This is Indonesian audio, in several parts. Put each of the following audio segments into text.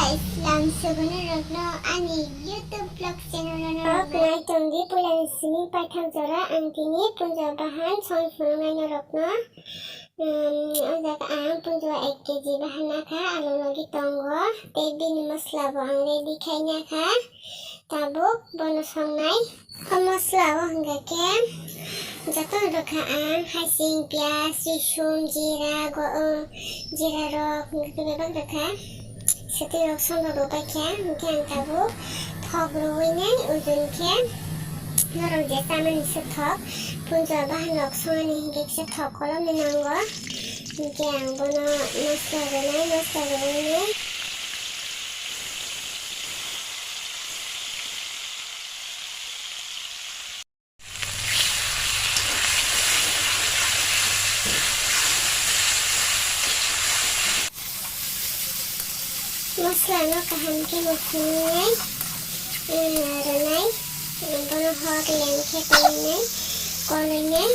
guys, langsung menurutno ani YouTube vlog channel Nay tunggi bulan sini patang jora angkini punja bahan song funungai norokno ang punja 1 kg bahan naka alu lagi tonggo tebi ni masla bo ang ready kainya ka tabuk bonus hongnai masla bo hingga ke jatuh rokaan hasing pias risum jira rok hingga bebak roka setirok songo baca mungkin tabu thogruine ujunke norok jetaman setok punja bahan rok songani hingga setok kolom nenanggo mungkin bono masla ruine masla no kaham ke musnai ranai bono hot lengke kolonai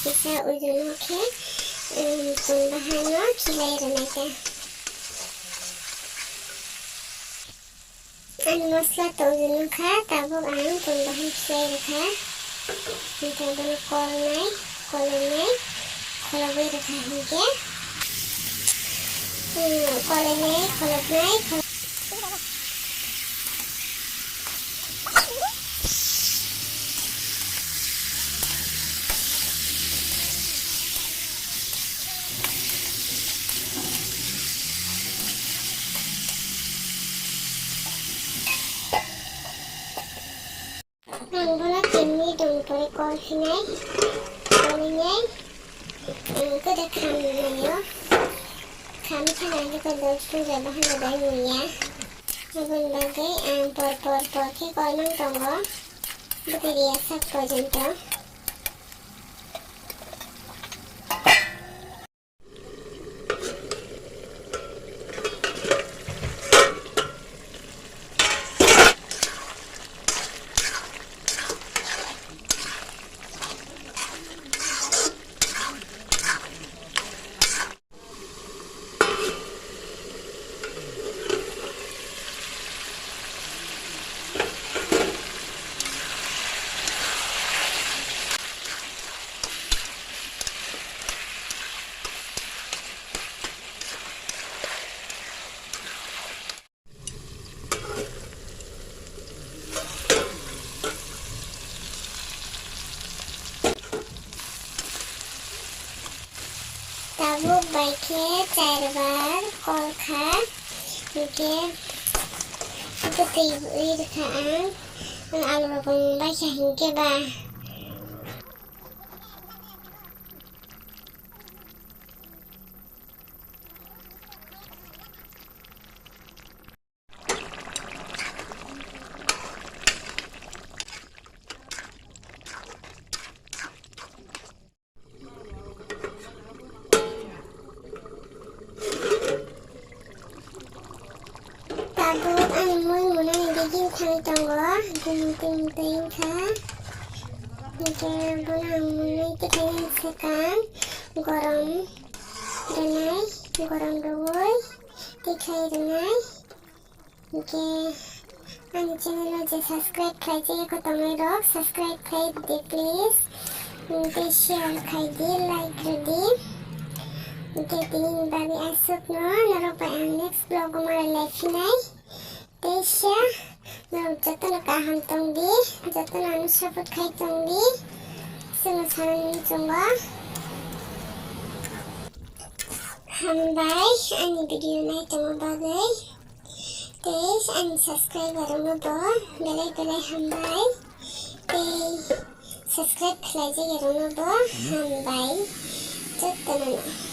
bisa ujun ke bahan no kilai ranai ka an masla to ujun ka tabuk ang bahan kilai raka kita bono kolonai kolabai raka hingga kolonai ang bola kini dong pore kolonai kada kami kami lagi pada punja bahan ada ya abun bagai por ke kolong tonggo bukti sak pojento tabuk baiknya cairbar kolka mungkin itu tiba dekaan alu baik hingga bah tabuk ang muna nagiging kang tonggo ting ka mungkin bunang muna itikin sekang gorong duwoy tikay danay mungkin ang channel aja subscribe kaji ko tomero subscribe kay di please mungkin share kay di like di mungkin tingin babi asuk no naropa ang next vlog umara life nai Desya, jatuh nakaham tongdi, jatuh nanu support kai tongdi, sungusan jumba. Hambai, ani video nai tong bagai. Des, ani subscribe baru bo, belai hambai. Des, subscribe kelaji baru bo, hambai. Jatuh nanu.